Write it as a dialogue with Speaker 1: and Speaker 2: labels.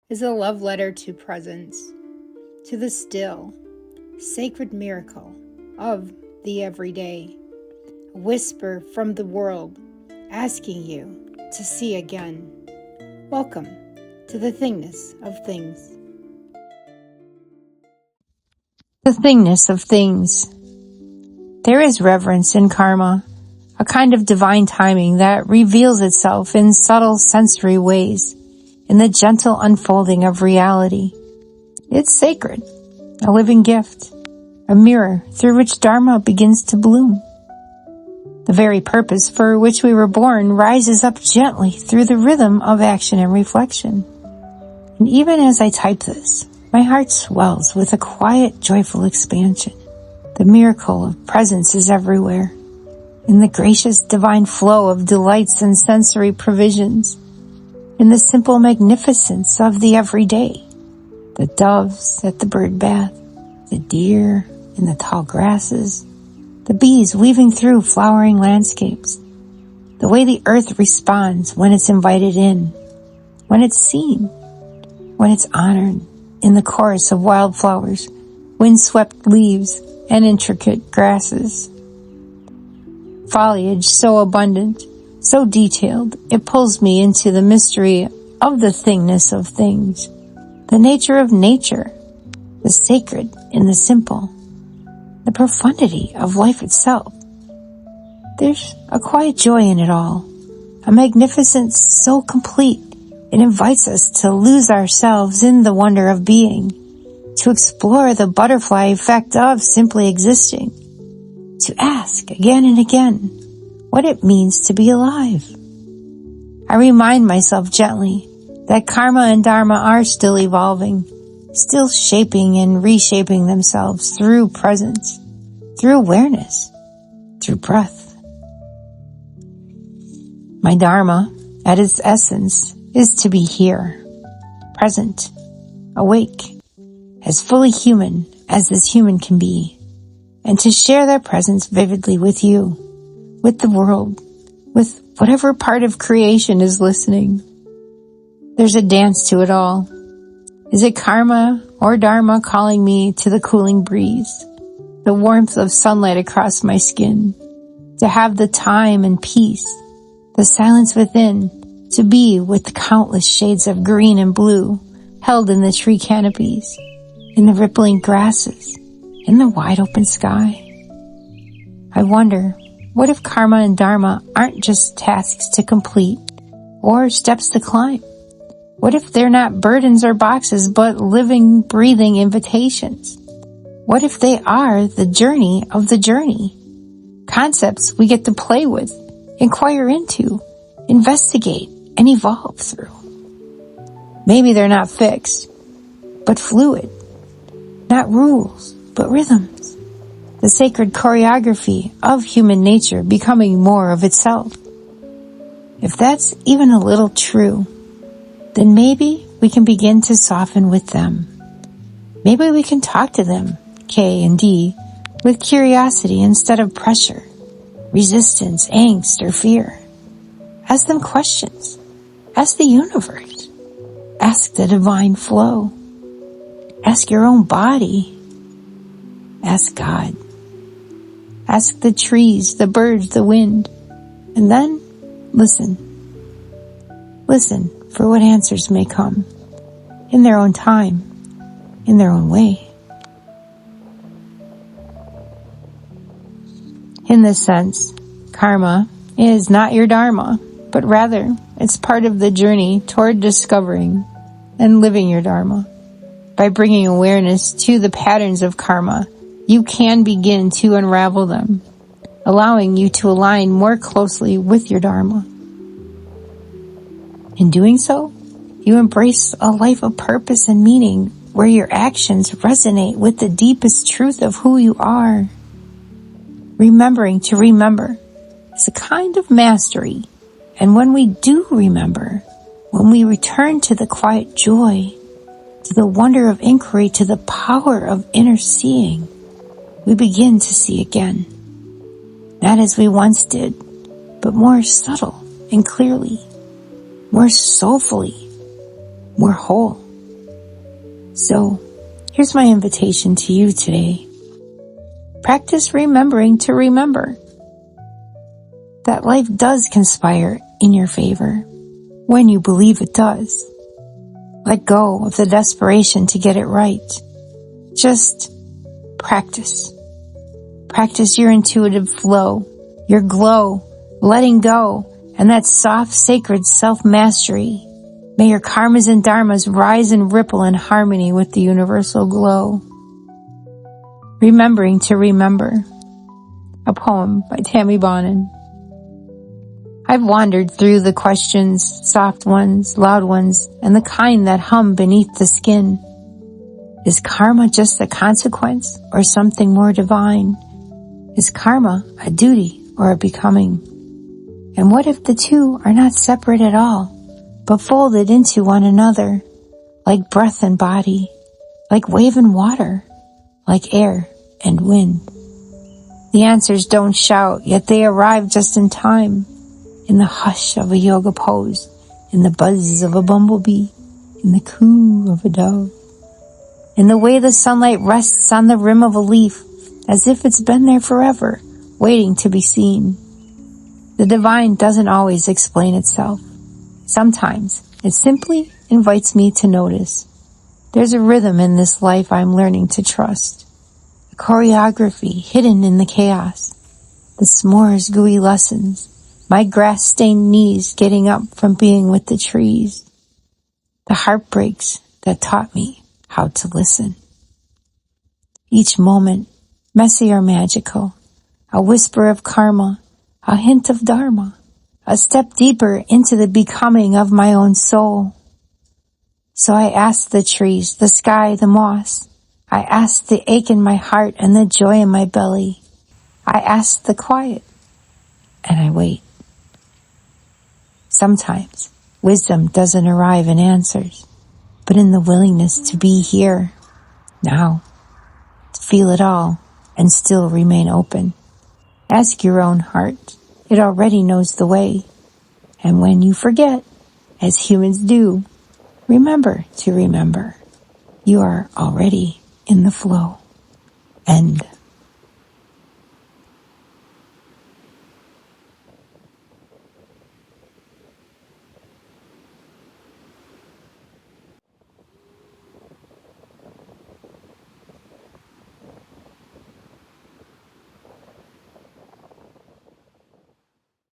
Speaker 1: is a love letter to presence, to the still, sacred miracle of the everyday, a whisper from the world asking you to see again. Welcome to the thingness of things. The thingness of things. There is reverence in karma, a kind of divine timing that reveals itself in subtle sensory ways, in the gentle unfolding of reality. It's sacred, a living gift, a mirror through which Dharma begins to bloom. The very purpose for which we were born rises up gently through the rhythm of action and reflection. And even as I type this, my heart swells with a quiet, joyful expansion. The miracle of presence is everywhere, in the gracious divine flow of delights and sensory provisions, in the simple magnificence of the everyday, the doves at the bird bath, the deer in the tall grasses, the bees weaving through flowering landscapes, the way the earth responds when it's invited in, when it's seen, when it's honored in the chorus of wildflowers, windswept leaves, and intricate grasses. Foliage so abundant, so detailed, it pulls me into the mystery of the thingness of things, the nature of nature, the sacred in the simple, the profundity of life itself. There's a quiet joy in it all, a magnificence so complete it invites us to lose ourselves in the wonder of being, to explore the butterfly effect of simply existing, to ask again and again what it means to be alive. I remind myself gently that karma and dharma are still evolving, still shaping and reshaping themselves through presence, through awareness, through breath. My dharma, at its essence, is to be here, present, awake, as fully human as this human can be, and to share that presence vividly with you, with the world, with whatever part of creation is listening. There's a dance to it all. Is it karma or dharma calling me to the cooling breeze, the warmth of sunlight across my skin, to have the time and peace, the silence within, to be with the countless shades of green and blue held in the tree canopies, in the rippling grasses, in the wide open sky. I wonder, what if karma and dharma aren't just tasks to complete or steps to climb? What if they're not burdens or boxes, but living, breathing invitations? What if they are the journey of the journey? Concepts we get to play with, inquire into, investigate, and evolve through. Maybe they're not fixed, but fluid. Not rules, but rhythms. The sacred choreography of human nature becoming more of itself. If that's even a little true, then maybe we can begin to soften with them. Maybe we can talk to them, K and D, with curiosity instead of pressure, resistance, angst, or fear. Ask them questions. Ask the universe. Ask the divine flow. Ask your own body. Ask God. Ask the trees, the birds, the wind. And then listen. Listen for what answers may come in their own time, in their own way. In this sense, karma is not your dharma, but rather it's part of the journey toward discovering and living your dharma. By bringing awareness to the patterns of karma, you can begin to unravel them, allowing you to align more closely with your dharma. In doing so, you embrace a life of purpose and meaning where your actions resonate with the deepest truth of who you are. Remembering to remember is a kind of mastery. And when we do remember, when we return to the quiet joy, to the wonder of inquiry, to the power of inner seeing, we begin to see again. Not as we once did, but more subtle and clearly, more soulfully, more whole. So, here's my invitation to you today. Practice remembering to remember that life does conspire in your favor when you believe it does. Let go of the desperation to get it right. Just practice. Practice your intuitive flow, your glow, letting go, and that soft, sacred self-mastery. May your karmas and dharmas rise and ripple in harmony with the universal glow. Remembering to remember. A poem by Tammy Bonnin. I've wandered through the questions, soft ones, loud ones, and the kind that hum beneath the skin. Is karma just a consequence or something more divine? Is karma a duty or a becoming? And what if the two are not separate at all, but folded into one another, like breath and body, like wave and water, like air and wind? The answers don't shout, yet they arrive just in time. In the hush of a yoga pose, in the buzz of a bumblebee, in the coo of a dove, in the way the sunlight rests on the rim of a leaf, as if it's been there forever, waiting to be seen. The divine doesn't always explain itself. Sometimes it simply invites me to notice. There's a rhythm in this life I'm learning to trust, a choreography hidden in the chaos, the s'mores gooey lessons, my grass-stained knees getting up from being with the trees, the heartbreaks that taught me how to listen. Each moment, messy or magical, a whisper of karma, a hint of dharma, a step deeper into the becoming of my own soul. So I asked the trees, the sky, the moss. I asked the ache in my heart and the joy in my belly. I asked the quiet, and I wait. Sometimes wisdom doesn't arrive in answers, but in the willingness to be here, now, to feel it all and still remain open. Ask your own heart. It already knows the way. And when you forget, as humans do, remember to remember. You are already in the flow. End.